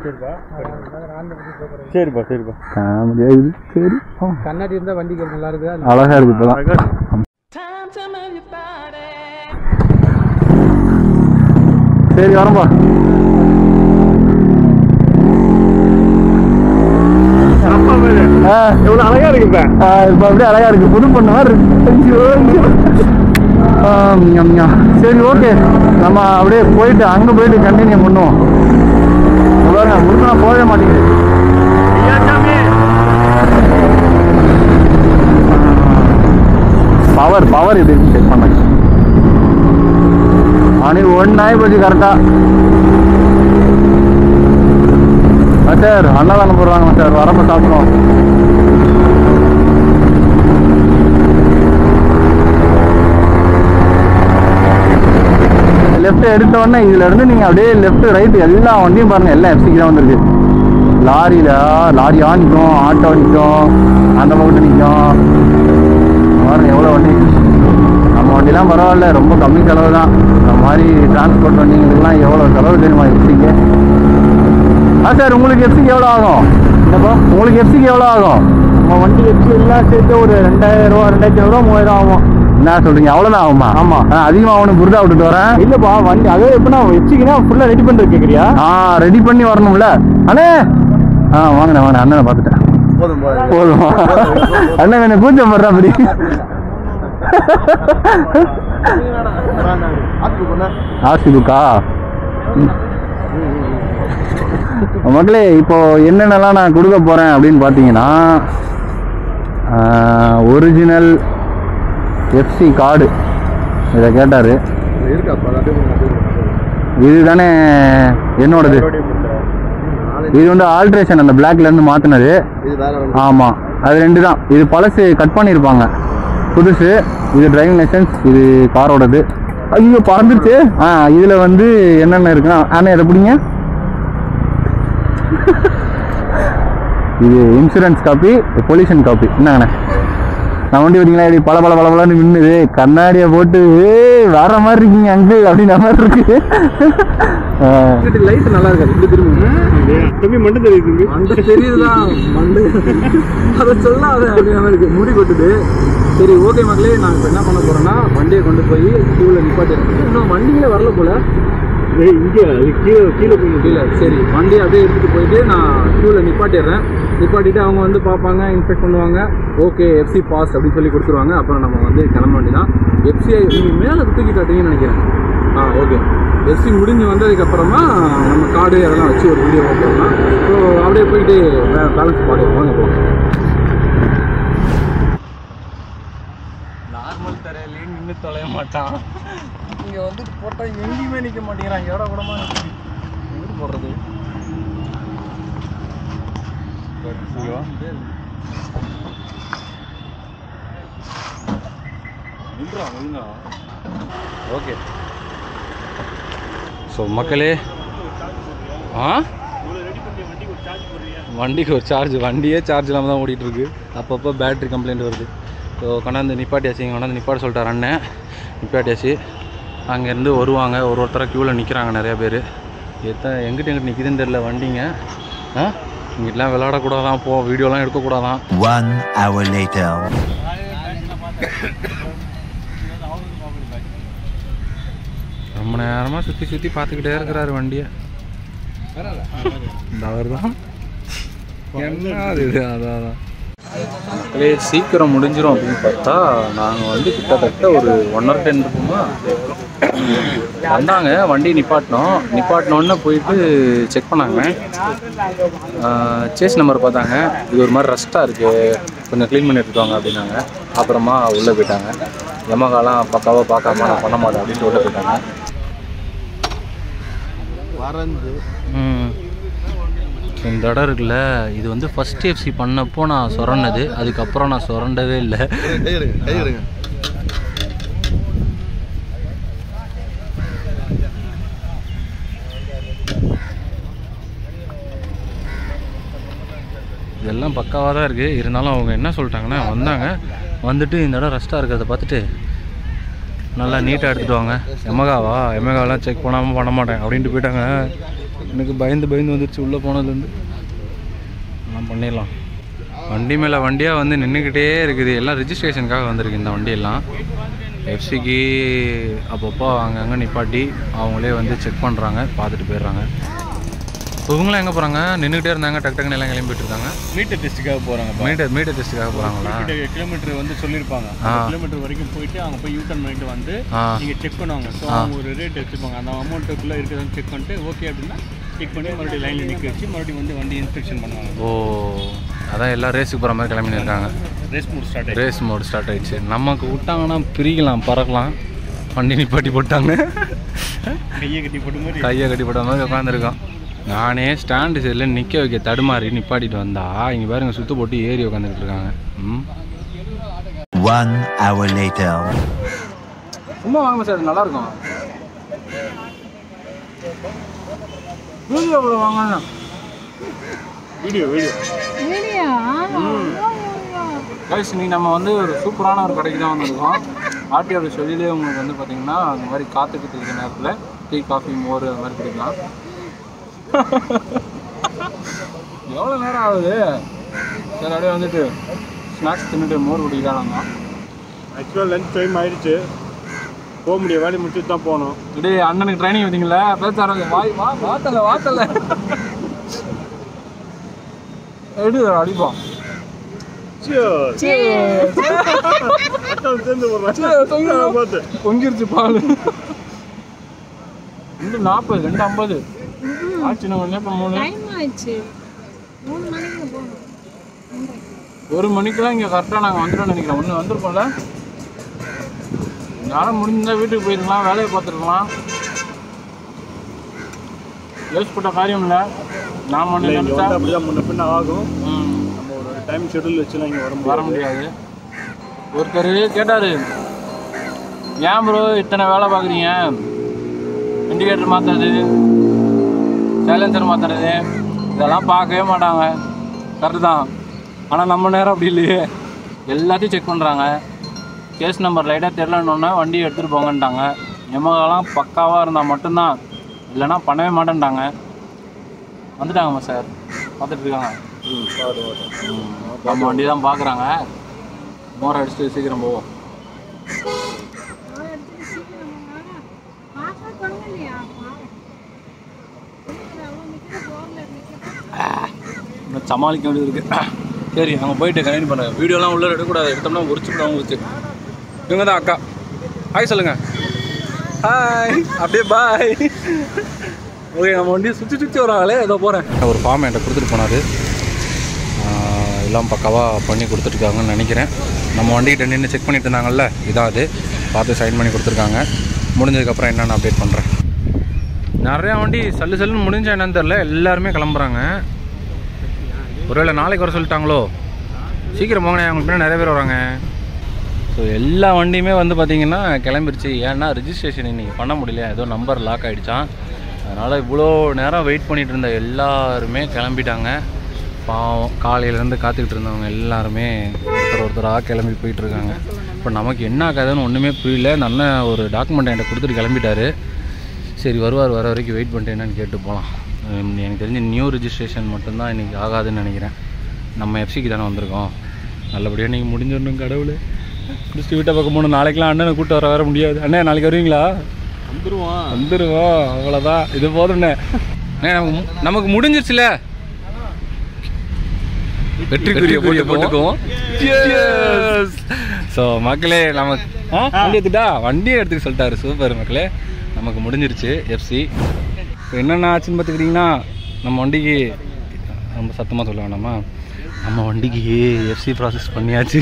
சரிப்பா. சரி கண்ணாடி இருந்தால் வண்டிக்கு நல்லா இருக்கு. அழகா இருக்கு. இப்பதான் சரி வரம்பா. எவ்வளோ அழகா இருக்கு. இப்போ அப்படியே அழகா இருக்கு, புது பொண்ணு மாதிரி இருக்கு. சரி ஓகே, நம்ம அப்படியே போயிட்டு அங்கே போயிட்டு கண்டினியூ பண்ணுவோம். பாருங்க முருகனா போகவே மாட்டேங்குது. பவர் இது செக் பண்ண மணி 1 ஆகி போச்சு கரெக்டா. சார் அன்னதானம் போடுறாங்க சார், வரப்ப சாப்பிடுவோம். லெஃப்ட் எடுத்த உடனே இதுல இருந்து நீங்க அப்படியே லெஃப்ட் ரைட் எல்லா வண்டியும் பாருங்க, எல்லாம் எஃப்சிக்கு தான் வந்திருக்கு. லாரியா நிற்கும், ஆட்டோ நிற்கும், அந்த பக்கத்து நிற்கும். பாருங்க எவ்வளோ வண்டி. நம்ம வண்டிலாம் பரவாயில்ல, ரொம்ப கம்மி செலவு தான். இந்த மாதிரி டிரான்ஸ்போர்ட் வண்டிங்களுக்குலாம் எவ்வளோ செலவு தெரியுமா எஃப்சிக்கு? சார் உங்களுக்கு எஃப்சிக்கு எவ்வளோ ஆகும்? என்னப்பா உங்களுக்கு எஃப்சிக்கு எவ்வளோ ஆகும்? நம்ம வண்டி எஃப்சி எல்லாம் சேர்த்து ஒரு 2000 ரூபா 2500 ரூபா 3000 ஆகும். என்ன சொல்றீங்க? அவ்வளோதான் ஆகுமா? ஆமாம் அதிகமாக அவனுக்கு புரிதா விட்டுட்டு வரேன். இல்லைப்பா வண்டி அதே எப்படின்னா எஃப்சிக்குன்னா ஃபுல்லாக ரெடி பண்ணிட்டு கேட்குறியா? ரெடி பண்ணி வரணும்ல அண்ணே. வாங்கினேன் அண்ணனை பார்த்துட்டேன். போதும் அண்ணன் என்ன கூச்சம் போடுறா அப்படி. ஆர்சி புக்கா? மக்களே இப்போ என்னென்னலாம் நான் கொடுக்க போகிறேன் அப்படின்னு பார்த்தீங்கன்னா, ஒரிஜினல் எஃப்சி கார்டு இதை கேட்டார். இது தானே என்னோடது. இது வந்து ஆல்ட்ரேஷன், அந்த பிளாக்லேருந்து மாற்றினது. ஆமாம் அது 2 தான். இது பழசு கட் பண்ணியிருப்பாங்க, புதுசு. இது டிரைவிங் லைசன்ஸ், இது காரோடது. ஐயோ பறந்துருச்சு. இதில் வந்து என்னென்ன இருக்குன்னா, ஆனால் இதை பிடிங்க. இது இன்சூரன்ஸ் காப்பி, பொல்யூஷன் காப்பி. என்னங்கண்ணே நான் வண்டி பார்த்தீங்களா இப்படி பல மின்னுது. கண்ணாடியை போட்டு வேற மாதிரி இருக்கீங்க அங்கிள் அப்படின்ற மாதிரி இருக்கு. லைட் நல்லா இருக்காது. இப்படி திரும்ப மண்டு தெரியுது. மண்டு தெரியுதுதான், மண்டு அதை சொல்லாத அப்படின்ற மாதிரி இருக்கு. முடி கொட்டுது. சரி ஓகே மக்களே, நான் இப்போ என்ன பண்ண போறேன்னா வண்டியை கொண்டு போய் கியூவில் நிப்பாட்டிருக்கேன். இன்னும் வண்டிகளே வரல போல. இங்கே கீழே கீழே. சரி வண்டியை அப்படியே எடுத்துகிட்டு போயிட்டு நான் கியூவில் நிப்பாட்டிடுறேன். நிப்பாட்டிட்டு அவங்க வந்து பார்ப்பாங்க, இன்ஸ்பெக்ட் பண்ணுவாங்க. ஓகே எஃப்சி பாஸ் அப்படின்னு சொல்லி கொடுத்துருவாங்க. அப்புறம் நம்ம வந்து கிளம்ப வேண்டியதான். எஃப்சிஐ நீங்கள் மேலே தூக்கி காட்டுறீங்கன்னு நினைக்கிறேன். ஓகே எஃப்சி முடிஞ்சு வந்ததுக்கப்புறமா நம்ம கார்டு அதெல்லாம் வச்சு ஒரு வீடியோ போட்டோம்னா ஸோ அப்படியே போயிட்டு பேலன்ஸ் பாடுவாங்க. போகலாம். நார்மல் தரையிலேயே நின்று தொலைய மாட்டான். இங்கே வந்து போட்டால் எங்கேயுமே நிற்க மாட்டேங்கிறான். எவ்வளோ கூடமா நிற்குது. எங்கே போடுறது? ஓகே ஸோ மக்களே, வண்டிக்கு ஒரு சார்ஜ், வண்டியே சார்ஜ் இல்லாமல் தான் ஓடிட்டுருக்கு. அப்பப்போ பேட்ரி கம்ப்ளைண்ட் வருது. ஸோ கொண்டாந்து நிப்பாட்டியாச்சு. இங்கே கொண்டாந்து நிப்பாட்ட சொல்லிட்டார் அண்ணன். நிப்பாட்டியாச்சு. அங்கேருந்து வருவாங்க, ஒருத்தராக க்யூவில் நிற்கிறாங்க நிறையா பேர். எங்கிட்ட நிற்கிதுன்னு தெரியல வண்டிங்க. இங்கிட்டலாம் விளையாடக்கூடாதான், வீடியோலாம் எடுக்கக்கூடாதான். 1 hour later. ரொம்ப நேரமாக சுற்றி பார்த்துக்கிட்டே இருக்கிறாரு வண்டியை. இந்த அவர் தான் என்ன அது இது. அதான் மக்களே சீக்கிரம் முடிஞ்சிடும் அப்படின்னு பார்த்தா நாங்கள் வந்து கிட்டத்தட்ட ஒரு 1:10 இருக்குமா வந்தாங்க. வண்டி நிப்பாட்டினோன்னு போயிட்டு செக் பண்ணாங்க. சேஸ் நம்பர் பார்த்தாங்க. இது ஒரு மாதிரி ரஸ்ட்டாக இருக்குது, கொஞ்சம் க்ளீன் பண்ணி எடுத்துவாங்க அப்படின்னாங்க. அப்புறமா உள்ளே போயிட்டாங்க. எமகாலாம் பக்காவாக பார்க்காம நான் பண்ண மாட்டேன் அப்படின்ட்டு உள்ளே போயிட்டாங்க. இந்த இடம் இருக்குல்ல, இது வந்து ஃபஸ்ட் எஃப்சி பண்ணப்போ நான் சுரண்டது. அதுக்கப்புறம் நான் சுரண்டவே இல்லை. இதெல்லாம் பக்காவாக தான் இருக்குது. இருந்தாலும் அவங்க என்ன சொல்லிட்டாங்கன்னா, வந்துட்டு இந்த இடம் ரெஸ்ட்டாக இருக்கிறத பார்த்துட்டு நல்லா நீட்டாக எடுத்துகிட்டு வாங்க. எமகாவெலாம் செக் பண்ணாமல் பண்ண மாட்டேன் அப்படின்ட்டு போயிட்டாங்க. எனக்கு பயந்து வந்துடுச்சு உள்ளே போனதுலேருந்து. எல்லாம் பண்ணிடலாம். வண்டி மேலே வண்டியாக வந்து நின்றுக்கிட்டே இருக்குது. எல்லாம் ரிஜிஸ்ட்ரேஷனுக்காக வந்திருக்கு இந்த வண்டியெல்லாம். எஃப்சிக்கு அப்பப்போ அங்கங்கே நிப்பாட்டி அவங்களே வந்து செக் பண்ணுறாங்க, பார்த்துட்டு போயிடுறாங்க. இவங்களாம் எங்கே போகிறாங்க? நின்றுக்கிட்டே இருந்தாங்க, டக்குன்னு எல்லாம் கிளம்பிட்டு இருக்காங்க. மீட்டர் டெஸ்ட்டுக்காக போகிறாங்க. மீட்டர் டெஸ்ட்டுக்காக போகிறாங்களா? கிலோமீட்டர் வந்து சொல்லியிருப்பாங்க. கிலோமீட்டர் வரைக்கும் போயிட்டு அவங்க போய் யூட்டர்ன் பண்ணிட்டு வந்து நீங்கள் செக் பண்ணுவாங்க. ஸோ அவங்க ஒரு ரேட் எடுத்துப்பாங்க. அந்த அமௌண்ட்டுக்குள்ளே இருக்குதுன்னு செக் பண்ணிட்டு ஓகே அப்படின்னா செக் பண்ணி மறுபடியும் லைனில் நிற்க வச்சு மறுபடியும் வந்து வண்டி இன்ஸ்பெக்ஷன் பண்ணுவாங்க. ஓ, அதான் எல்லாம் ரேஸுக்கு போகிற மாதிரி கிளம்பினிருக்காங்க. ரேஸ் மோட் ஸ்டார்ட் ஆகிடுச்சு. நமக்கு விட்டாங்கன்னா பிரிக்கலாம், பறக்கலாம். வண்டி நிப்பாட்டி போட்டாங்க. கையை கட்டி போட்ட மாதிரி உட்காந்துருக்கோம். நானே ஸ்டாண்டு சைடில் நிற்க வைக்க தடுமாறி நிப்பாட்டிட்டு வந்தா இங்கே பாருங்க சுற்று போட்டு ஏறி உட்காந்துக்கிட்டு இருக்காங்க. சும்மா வாங்க சார், நல்லா இருக்கும். வீடியோ வாங்க. வீடியோ கைஸ், நீ நம்ம வந்து ஒரு சூப்பரான ஒரு கடைக்கு தான் வந்திருக்கோம். ஆர்டிஓட சொல்லிலே உங்களுக்கு வந்து பார்த்தீங்கன்னா அந்த மாதிரி காத்துக்கிட்டு இருக்கிற நேரத்தில் டீ, காஃபி, மோர் அது மாதிரி குடிக்கலாம். எவ்வளோ நேரம் ஆகுது? சரி, அப்படியே வந்துட்டு ஸ்நாக்ஸ் தின்னுட்டு மோர் குடிக்கலாம். ஆக்சுவலாக லஞ்ச் டைம் ஆகிடுச்சு, போக முடியும். வேலையை முடிச்சுட்டு தான் போகணும். இப்படி அண்ணனுக்கு ட்ரைனிங் வந்தீங்களா? பேசார வாத்தல எப்படி அடிப்போம். பொங்கிருச்சு பால். 2:40 2:50 ஆச்சு. நம்ம 1 மணிக்கெல்லாம் இங்கே கரெக்டாக நாங்கள் வந்துட்டோம்னு நினைக்கிறோம். ஒன்று வந்திருக்கோம்ல, யாரும் முடிஞ்சால் வீட்டுக்கு போயிருக்கலாம், வேலையை பார்த்துருக்கலாம். யோசிச்சு போட்ட காரியம் இல்லை. நாம் ஒன்று அப்படிதான் முன்ன பின்ன ஆகும். நம்ம ஒரு டைம் ஷெடியூல் வச்சுலாம் இங்கே வர முடியாது. ஒருத்தர் கேட்டார், ஏன் ப்ரோ இத்தனை வேலை பார்க்குறீங்க? இண்டிகேட்டர் மாற்றுறது, சைலன்சர் மாற்றுறது, இதெல்லாம் பார்க்கவே மாட்டாங்க. கரெக்டு தான். ஆனால் நம்ம நேரம் அப்படி இல்லையே. எல்லாத்தையும் செக் பண்ணுறாங்க. கேஸ் நம்பர் லைட்டாக தெரிலன்னொன்னே வண்டியை எடுத்துகிட்டு போங்கன்ட்டாங்க. எமகாலாம் பக்காவாக இருந்தால் மட்டும்தான், இல்லைனா பண்ணவே மாட்டேன்ட்டாங்க. வந்துட்டாங்கம்மா சார், பார்த்துட்டு இருக்காங்க. நம்ம வண்டி தான் பார்க்குறாங்க. மோரை அடிச்சுட்டு சீக்கிரம் போவோம். சமாளிக்க வேண்டியது இருக்குது. சரி, அங்கே போயிட்டு கனெக்ட் பண்ணுறேன். வீடியோலாம் உள்ளே எடுக்கக்கூடாது, எடுத்தோம்னா உரிச்சுக்கிட்டோம். உங்களுக்கு இவங்க தான் அக்கா. ஹாய் சொல்லுங்கள். ஹாய், அப்படியே பாய். ஓகே, நம்ம வண்டியை சுற்றி வராங்களே. ஏதோ போகிறேன். ஒரு ஃபார்ம் என்கிட்ட கொடுத்துட்டு போனார். எல்லாம் பக்காவாக பண்ணி கொடுத்துருக்காங்கன்னு நினைக்கிறேன். நம்ம வண்டிகிட்ட நின்று செக் பண்ணிட்டு இருந்தாங்கல்ல, இதான் அது. பார்த்து சைன் பண்ணி கொடுத்துருக்காங்க. முடிஞ்சதுக்கப்புறம் என்னென்னு அப்டேட் பண்ணுறேன். நிறையா வண்டி சல்லுன்னு முடிஞ்சா என்னன்னு தெரில, எல்லாருமே கிளம்புறாங்க. ஒருவேளை நாளைக்கு வர சொல்லிட்டாங்களோ? சீக்கிரம் போங்கண்ணே, அவங்களுக்கு பின்னாடி நிறைய பேர் வராங்க. ஸோ எல்லா வண்டியுமே வந்து பார்த்திங்கன்னா கிளம்பிருச்சு. ஏன்னா ரிஜிஸ்ட்ரேஷன் இன்றைக்கி பண்ண முடியல, ஏதோ நம்பர் லாக் ஆகிடுச்சான். அதனால் இவ்வளோ நேரம் வெயிட் பண்ணிகிட்டு இருந்த எல்லாருமே கிளம்பிட்டாங்க. பாவம், காலையிலேருந்து காத்துக்கிட்டு இருந்தவங்க எல்லாருமே ஒருத்தராக கிளம்பி போயிட்டுருக்காங்க. இப்போ நமக்கு என்ன ஆகாதுன்னு ஒன்றுமே புரியல. அந்த அண்ணன் ஒரு டாக்குமெண்ட் என்கிட்ட கொடுத்துட்டு கிளம்பிட்டார். சரி, வர வரைக்கும் வெயிட் பண்ணிட்டு என்னன்னு கேட்டு போகலாம். எனக்கு தெரிஞ்சு நியூ ரிஜிஸ்ட்ரேஷன் மட்டும்தான் இன்றைக்கி ஆகாதுன்னு நினைக்கிறேன். நம்ம எஃப்சிக்கு தானே வந்திருக்கோம். நல்லபடியாக நீங்கள் முடிஞ்சிடணும் கடவுளே. முடிச்சுட்டு வீட்டை பக்கம் போகணும். நாளைக்கெலாம் அண்ணனை கூப்பிட்டு வர முடியாது. அண்ணே நாளைக்கு வருவீங்களா? வந்துடுவோம். அவ்வளோதான், இது போதும்ண்ணே. நமக்கு முடிஞ்சிருச்சுல. வெற்றிக்குரிய போட்டுக்குவோம். ஸோ மக்களே நமக்கு வண்டி எடுத்துட்டா வண்டியை எடுத்துக்க சொல்லிட்டாரு. சூப்பர் மக்களே, நமக்கு முடிஞ்சிருச்சு எஃப்சி. இப்போ என்னென்ன ஆச்சுன்னு பார்த்துக்கிட்டிங்கன்னா, நம்ம வண்டிக்கு ரொம்ப சத்தமாக சொல்ல வேணாமா, நம்ம வண்டிக்கு எஃப்சி ப்ராசஸ் பண்ணியாச்சு.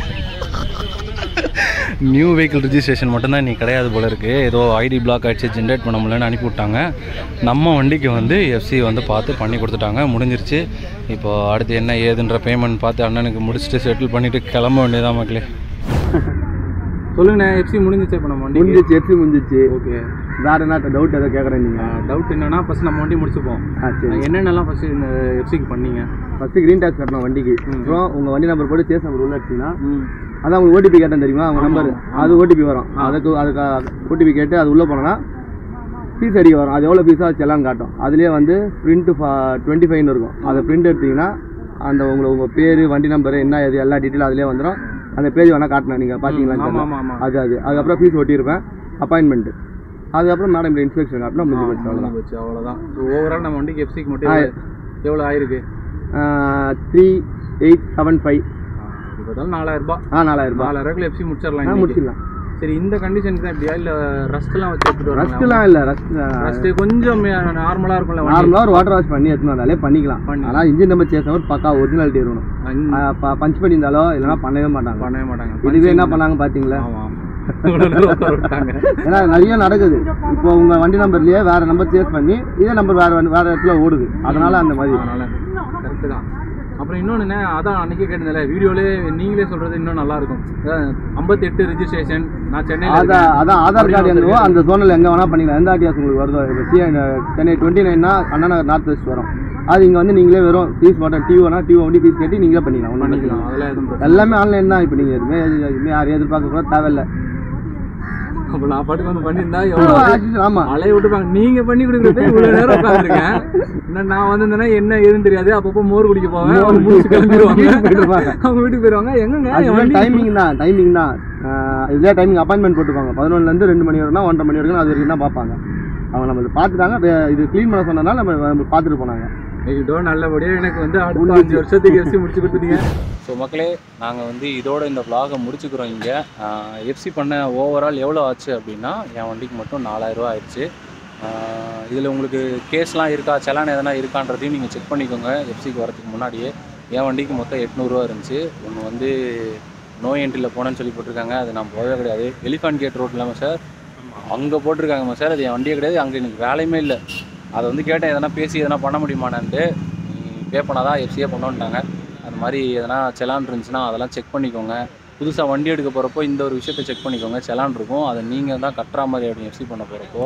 நியூ வெஹிக்கிள் ரிஜிஸ்ட்ரேஷன் மட்டும்தான் இன்றைக்கி கிடையாது போல இருக்குது. ஏதோ ஐடி பிளாக் ஆகிடுச்சு, ஜென்ரேட் பண்ண முடியலன்னு அனுப்பி விட்டாங்க. நம்ம வண்டிக்கு வந்து எஃப்சி வந்து பார்த்து பண்ணி கொடுத்துட்டாங்க, முடிஞ்சிருச்சு. இப்போ அடுத்து என்ன ஏதுன்ற பேமெண்ட் பார்த்து அண்ணனுக்கு முடிச்சுட்டு செட்டில் பண்ணிவிட்டு கிளம்ப வேண்டியதான் மக்களே. சொல்லுங்கண்ணே, எஃப்சி முடிஞ்சிச்சு. இப்போ நம்ம வண்டி முடிஞ்சிச்சு, எஃப்சி முடிஞ்சிச்சு. ஓகே, வேறு என்ன டவுட் எதாவது கேட்குறேன் நீங்கள்? டவுட் என்னன்னா, ஃபஸ்ட் நம்ம வண்டி முடிச்சுப்போம். சரி, என்னென்னலாம் ஃபஸ்ட்டு இந்த எஃப்சிக்கு பண்ணீங்க? ஃபஸ்ட்டு க்ரீன் டேக்ஸ் கட்டணும் வண்டிக்கு. அப்புறம் உங்கள் வண்டி நம்பர் போட்டு சேஸ் நம்பர் உள்ள எடுத்தீங்கன்னா, அதான் உங்களுக்கு ஓடிபி கேட்டேன் தெரியுமா, அவங்க நம்பர், அது ஓடிபி வரும். அதுக்கு ஓடிபி கேட்டு அது உள்ளே போனோன்னா ஃபீஸ் அடிக்க வரும். அது எவ்வளோ ஃபீஸாக செல்லான்னு காட்டும். அதுலேயே வந்து பிரிண்ட்டு 25 இருக்கும். அதை பிரிண்ட் எடுத்திங்கன்னா அந்த உங்கள் பேர், வண்டி நம்பரு, என்ன இது எல்லா டீட்டெயிலும் அதிலே வந்துடும். அந்த பேஜ் வேணால் காட்டினேன், நீங்கள் பார்த்தீங்களான்னு அதுக்கப்புறம் ஃபீஸ் ஒட்டியிருப்பேன், அப்பாயின்மெண்ட்டு. அதுக்கப்புறம் மேடம் இப்படி இன்ஸ்பெக்ஷன் காட்டினா முடிஞ்சு போச்சு. அவ்வளோதான். ஸோ ஓவரால் நம்ம வண்டிக்கு எஃப்சிக்கு மட்டும் எவ்வளோ ஆயிருக்கு? 3875. இப்போ 4000 4000 எஃப்சி முடிச்சிடலாம். முடிச்சிடலாம். சரி, இந்த கண்டிஷன் தான் இப்படியா இல்லை ரஸ்ட்லாம் வச்சு எடுத்துட்டு வரோம்? ரஸ்ட்லாம் இல்லை, ரஸ்ட்டு கொஞ்சம் நார்மலாக இருக்கும்ல. நார்மலாக ஒரு வாட்டர் வாஷ் பண்ணி எடுத்துன்னு வந்தாலே பண்ணிக்கலாம். ஆனால் இன்ஜின் நம்பர் சேஸ் பக்கா ஒரிஜினாலிட்டி இருக்கணும். பஞ்ச் பண்ணியிருந்தாலோ இல்லைனா பண்ணவே மாட்டாங்க. இதுவே என்ன பண்ணாங்க பார்த்தீங்களா? ஏன்னா நிறைய நடக்குது. இப்போ உங்கள் வண்டி நம்பர்லேயே வேறு நம்பர் சேஸ் பண்ணி இதே நம்பர் வேறு இடத்துல ஓடுது. அதனால் அந்த மாதிரி கரெக்டு தான். அப்புறம் இன்னொன்று, அதான் அன்றைக்கே கேட்டதில்ல, வீடியோலே நீங்களே சொல்கிறது இன்னும் நல்லாயிருக்கும். 58 ரிஜிஸ்ட்ரேஷன், நான் சென்னையில் அதான் ஆதார் கார்டு என்னவோ அந்த ஜோனில் எங்கே வேணால் பண்ணிக்கலாம். எந்த ஆர்டிஎஸ் உங்களுக்கு வருதோ, இப்போ சென்னை 29னா அண்ணா நகர் நார்த் வெஸ்ட் வரும். அது இங்கே வந்து நீங்களே வெறும் ஃபீஸ் மட்டும் டிஓனா டிஓ வண்டி ஃபீஸ் கட்டி நீங்களே பண்ணிக்கலாம். ஒன்றும் பண்ணிக்கலாம். அதெல்லாம் எதுவும் எல்லாமே ஆன்லைன் தான். இப்போ நீங்கள் எதுவுமே யாரையும் எதிர்பார்க்க கூட தேவையில்லை. அப்போ நான் பாட்டுக்கு வந்து பண்ணியிருந்தா ஆமாம் அலைய விட்டுப்பாங்க. நீங்கள் பண்ணி கொடுக்குறது இவ்வளோ நேரம் உட்காந்துருக்கேன். இன்னும் நான் வந்திருந்தேன்னா என்ன ஏதுன்னு தெரியாது. அப்பப்போ மோர் குடிக்க போவேன், அவங்க முடிச்சு கிளம்பிடுவாங்க, அவங்க வீட்டுக்கு போயிடுவாங்க. எங்கங்க டைமிங் தான் இதுலேயே டைமிங் அப்பாயின்மெண்ட் போட்டுப்பாங்க. 11லேருந்து 2 மணி வரைக்கும் 1:30 மணி வரைக்கும் அது வரைக்கும் தான் பார்ப்பாங்க. அவங்க நம்ம பார்த்துட்டாங்க, இது க்ளீன் பண்ண சொன்னதுனால நம்ம பார்த்துட்டு போனாங்க. இதோ நல்லபடியாக எனக்கு வந்து அடுத்த 5 வருஷத்துக்கு எஃப்சி முடிச்சு கொடுத்துட்டீங்க. ஸோ மக்களே, நாங்கள் வந்து இதோட இந்த vlog-ஐ முடிச்சுக்கிறோம். இங்கே எஃப்சி பண்ண ஓவரால் எவ்வளோ ஆச்சு அப்படின்னா, என் வண்டிக்கு மட்டும் 4000 ரூபா ஆயிடுச்சு. இதில் உங்களுக்கு கேஸ்லாம் இருக்கா, செலான் எதனா இருக்கான்றதையும் நீங்கள் செக் பண்ணிக்கோங்க. எஃப்சிக்கு வரதுக்கு முன்னாடியே என் வண்டிக்கு மொத்தம் 800 ரூபா இருந்துச்சு. ஒன்று வந்து நோ என்ட்ரியில் போனேன்னு சொல்லி போட்டிருக்காங்க, அது நான் போகவே கிடையாது. எலிஃபண்ட் கேட் ரோட் இல்லாமல் சார் அங்கே போட்டிருக்காங்கம்மா சார், அது என் வண்டியே கிடையாது. அங்கே எனக்கு வேலையுமே இல்லை. அதை வந்து கேட்டேன், எதனா பேசி எதனா பண்ண முடியுமானான்ட்டு. பே பண்ணாதான் எஃப்சியே பண்ணோன்ட்டாங்க. அந்த மாதிரி எதனா செலான் இருந்துச்சுன்னா அதெல்லாம் செக் பண்ணிக்கோங்க. புதுசாக வண்டி எடுக்க போகிறப்போ இந்த ஒரு விஷயத்தை செக் பண்ணிக்கோங்க. செலான் இருக்கும், அதை நீங்கள் தான் கட்டுற மாதிரி அப்படி எஃப்சி பண்ண போகிறப்போ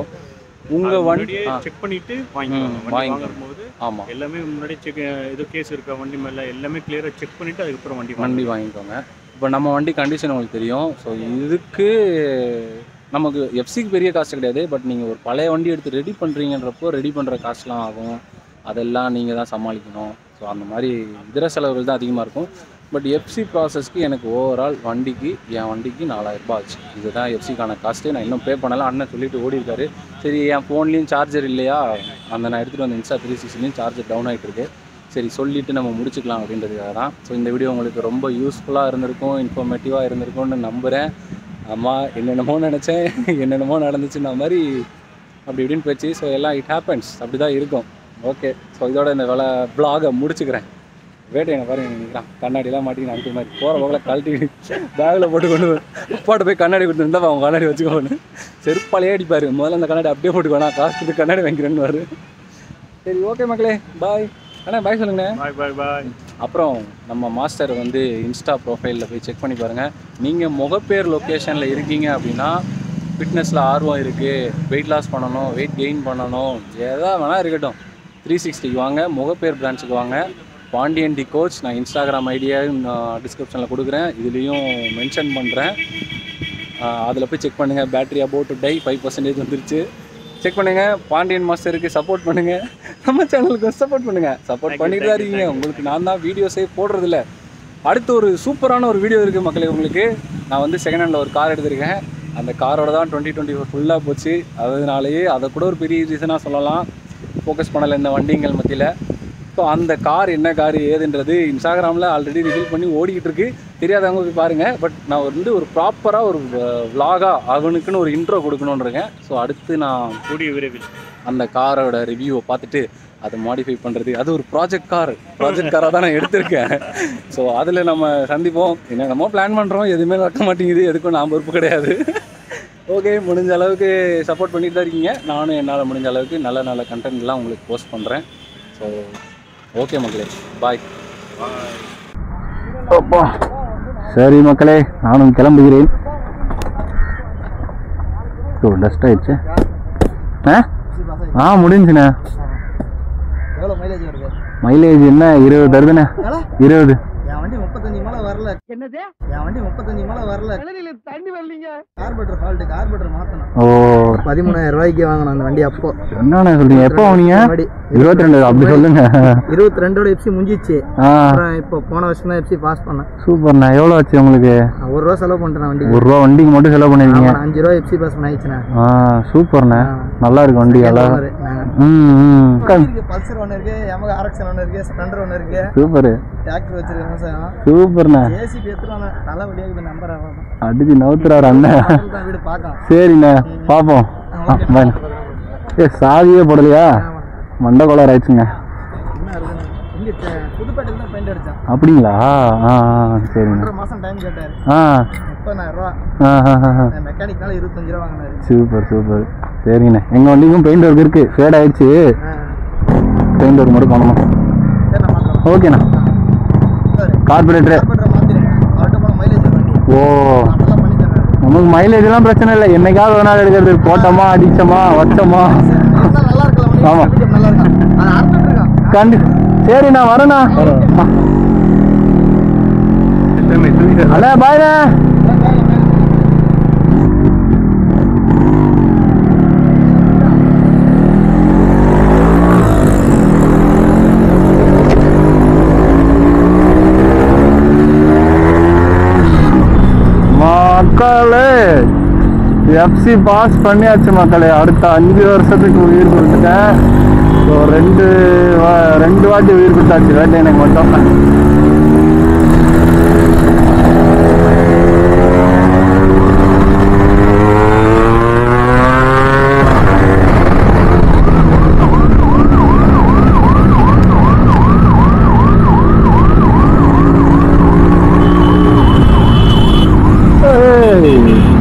உங்கள் வண்டி செக் பண்ணிவிட்டு வாங்கும்போது ஆமாம் எல்லாமே முன்னாடி செக், ஏதோ கேஸ் இருக்கா வண்டி மேலே எல்லாமே கிளியராக செக் பண்ணிவிட்டு அதுக்கப்புறம் வண்டி வாங்கிக்கோங்க. இப்போ நம்ம வண்டி கண்டிஷன் உங்களுக்கு தெரியும். ஸோ இதுக்கு நமக்கு எஃப்சிக்கு பெரிய காசு கிடையாது. பட் நீங்கள் ஒரு பழைய வண்டி எடுத்து ரெடி பண்ணுறீங்கன்றப்போ ரெடி பண்ணுற காசுலாம் ஆகும், அதெல்லாம் நீங்கள் தான் சமாளிக்கணும். ஸோ அந்த மாதிரி இதர செலவுகள் தான் அதிகமாக இருக்கும். பட் எஃப்சி ப்ராசஸ்க்கு எனக்கு ஓவரால் என் வண்டிக்கு 4000 ரூபா ஆச்சு. இதுதான் எஃப்சிக்கான காஸ்ட்டு. நான் இன்னும் பே பண்ணலாம். அண்ணன் சொல்லிட்டு ஓடி இருக்காரு. சரி, என் ஃபோன்லேயும் சார்ஜர் இல்லையா, அந்த நான் எடுத்துகிட்டு வந்த இன்ஸ்டா 360லேயும் சார்ஜர் டவுன் ஆகிட்டுருக்கு. சரி, சொல்லிவிட்டு நம்ம முடிச்சுக்கலாம் அப்படின்றதுக்காக தான். ஸோ இந்த வீடியோ உங்களுக்கு ரொம்ப யூஸ்ஃபுல்லாக இருந்திருக்கும், இன்ஃபர்மேட்டிவாக இருந்திருக்கும்னு நம்புகிறேன். அம்மா என்னென்னமோ நினச்சேன், என்னென்னமோ நடந்துச்சுன்னா மாதிரி அப்படி இப்படின்னு போச்சு. ஸோ எல்லாம் இட் ஹேப்பன்ஸ், அப்படி தான் இருக்கும். ஓகே, ஸோ இதோட இந்த vlog-ஐ முடிச்சுக்கிறேன். வேட்டை என்ன பாருங்க நினைக்கிறான், கண்ணாடிலாம் மாட்டிக்கின்னு அடுத்த மாதிரி போகிற போக்கில் கழட்டி பேக்கில் போட்டு கொண்டு உப்பாட்ட போய் கண்ணாடி கொடுத்துருந்தா அவன் கண்ணாடி வச்சுக்கோன்னு செருப்பாலையே அடிப்பார். முதல்ல அந்த கண்ணாடி அப்படியே போட்டுக்கோண்ணா, காசு கொடுத்து கண்ணாடி வாங்கிக்கிறேன்னு வரு. சரி, ஓகே மக்களே, பாய். அண்ணா பாய் சொல்லுங்கண்ணே. பாய். அப்புறம் நம்ம மாஸ்டர் வந்து இன்ஸ்டா ப்ரொஃபைலில் போய் செக் பண்ணி பாருங்கள். நீங்கள் முகப்பேர் லொக்கேஷனில் இருக்கீங்க அப்படின்னா, ஃபிட்னஸில் ஆர்வம் இருக்குது, வெயிட் லாஸ் பண்ணணும், வெயிட் கெயின் பண்ணணும், எதாவது வேணால் இருக்கட்டும், 360க்கு வாங்க, முகப்பேர் பிரான்ச்சுக்கு வாங்க. பாண்டியன் டி கோச், நான் இன்ஸ்டாகிராம் ஐடியா டிஸ்கிரிப்ஷனில் கொடுக்குறேன், இதுலேயும் மென்ஷன் பண்ணுறேன். அதில் போய் செக் பண்ணுங்கள். பேட்டரி அபவுட் டு டை 5% வந்துருச்சு. செக் பண்ணுங்கள். பாண்டியன் மாஸ்டருக்கு சப்போர்ட் பண்ணுங்கள், நம்ம சேனலுக்கு சப்போர்ட் பண்ணுங்கள். சப்போர்ட் பண்ணிட்டு தான் இருக்கீங்க. உங்களுக்கு நான் தான் வீடியோஸே போடுறதில்ல. அடுத்து ஒரு சூப்பரான ஒரு வீடியோ இருக்குது மக்களே. உங்களுக்கு நான் வந்து செகண்ட் ஹேண்டில் ஒரு கார் எடுத்திருக்கேன். அந்த காரோட தான் 2024 ஃபுல்லாக போச்சு. அதனாலேயே அதை கூட ஒரு பெரிய ரீசனாக சொல்லலாம், ஃபோக்கஸ் பண்ணலை இந்த வண்டிங்கள் மத்தியில். ஸோ அந்த கார் என்ன கார் ஏதுன்றது இன்ஸ்டாகிராமில் ஆல்ரெடி ரிவீல் பண்ணி ஓடிக்கிட்டு இருக்கு, தெரியாதவங்க போய் பாருங்கள். பட் நான் வந்து ஒரு ப்ராப்பராக ஒரு vlog-ஆ அவனுக்குன்னு ஒரு இன்ட்ரோ கொடுக்கணுன்னு இருக்கேன். ஸோ அடுத்து நான் கூடிய விரைவில் அந்த காரோட ரிவ்யூவை பார்த்துட்டு அதை மாடிஃபை பண்ணுறது, அது ஒரு ப்ராஜெக்ட் காராக தான் நான் எடுத்திருக்கேன். ஸோ அதில் நம்ம சந்திப்போம். என்னென்னமோ பிளான் பண்ணுறோம், எதுவுமே நடக்க மாட்டேங்குது, எதுக்கும் நான் பொறுப்பு கிடையாது. ஓகே, முடிஞ்ச அளவுக்கு சப்போர்ட் பண்ணிட்டு தான் இருக்கீங்க. நானும் என்னால் முடிஞ்ச அளவுக்கு நல்ல நல்ல கண்டென்ட்லாம் உங்களுக்கு போஸ்ட் பண்ணுறேன். ஸோ ஓகே மக்களே, பாய். சரி மக்களே, நானும் கிளம்புகிறேன். ஸோ டஸ்ட் ஆயிடுச்சு. முடிஞ்சுண்ணே. எவ்வளோ மைலேஜ் வருது? மைலேஜ் என்ன 20 தருதுண்ணே. 20. என் வண்டி 35 மேலே வரல. என்னது? என் வண்டி 35 மேலே வரல. தண்ணி வரலீங்க. கார்பரேட்டர் ஃபால்ட், கார்பரேட்டர் மாற்றணும். ஓ, 13,000 ரூபாய்க்கு வாங்கணும் அந்த வண்டி. அப்போ என்னண்ணே சொல்றீங்க? எப்போ வாங்கினீங்க? 22. அப்படி சொல்லுங்க. 22ஓட எஃப்சி முடிஞ்சிச்சு. அப்புறம் இப்போ போன வருஷம் தான் எஃப்சி பாஸ் பண்ணேன். சூப்பர்ண்ணா. எவ்வளோ ஆச்சு உங்களுக்கு? ₹1 செலவு பண்ணிட்டேன் வண்டி. ₹1 வண்டிக்கு மட்டும் செலவு பண்ணிருக்கீங்க? ₹5 எஃப்சி பாஸ் பண்ணிச்சுண்ணே. சூப்பர்ண்ணே, நல்லா இருக்கு வண்டி. எல்லாம் பல்சர் ஒன்று இருக்கு, Yamaha RX ஒன்று இருக்கு, ஸ்ப்ளெண்டர் ஒன்று இருக்கு. சூப்பர். டிராக்டர் வச்சிருக்க விவசாயம். சூப்பர்ண்ணே. ஏசி பேத்துறானே, நல்ல வழியாக நம்பர் அடிச்சு நவுத்துறாரு அண்ணன். வீடு பார்க்கலாம். சரிண்ணே, பார்ப்போம். சாவியே போடலையா? மண்டை கோளாறு ஆயிடுச்சுங்க. புதுப்பேட்டையில் தான் பெயிண்ட் அடித்தான். அப்படிங்களா? சரிண்ணா. 1.5 மாதம் டைம் கேட்டார். 30,000 ரூபா. மெக்கானிக்னால 25 ரூபா வாங்கினாரு. Super super. சரிங்கண்ணே, எங்கள் வண்டிக்கும் பெயிண்ட் ஒர்க் இருக்குது, ஃபேட் ஆயிடுச்சு. பெயிண்ட் ஒர்க் மட்டும் பண்ணணும். ஓகேண்ணா. கார்பரேட்டர் மாற்றிடுங்க. அவர்கிட்ட போன மைலேஜ் வண்டி. ஓ, நல்லா பண்ணி தர்றாரு. நமக்கு மைலேஜ் எல்லாம் பிரச்சனை இல்லை. என்னைக்காவது ஒரு நாள் எடுக்கிறது, போட்டோமா அடிச்சோமா வச்சோமா. நல்லா இருக்கலாம். ஆமா, நல்லா இருக்கான். அது அறுத்துட்டு இருக்கான். சரி, நான் வரேண்ணா. அண்ணா பாய்ண்ணா. மக்களே, எஃப்சி பாஸ் பண்ணியாச்சு மக்களே. அடுத்த 5 வருஷத்துக்கு உயிர் கொடுத்துட்டேன். ஸோ ரெண்டு வாட்டி உயிர் கொடுத்தாச்சு வேட்டை எனக்கு மட்டும்.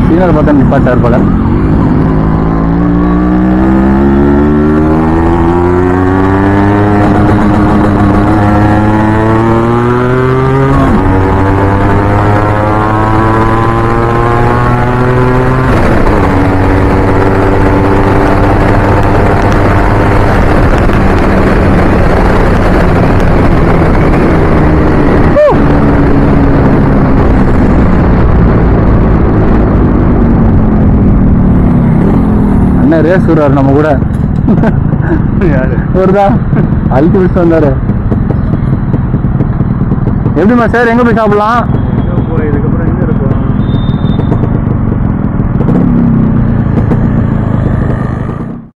சீனர் பக்கம் நிப்பாட்டார் போல. ரேஸ் வருவார் நம்ம கூட. ஒருதான் அழுத்தி பிடிச்சு வந்தாரு. எப்படிமா சார், எங்க போய் சாப்பிடலாம்?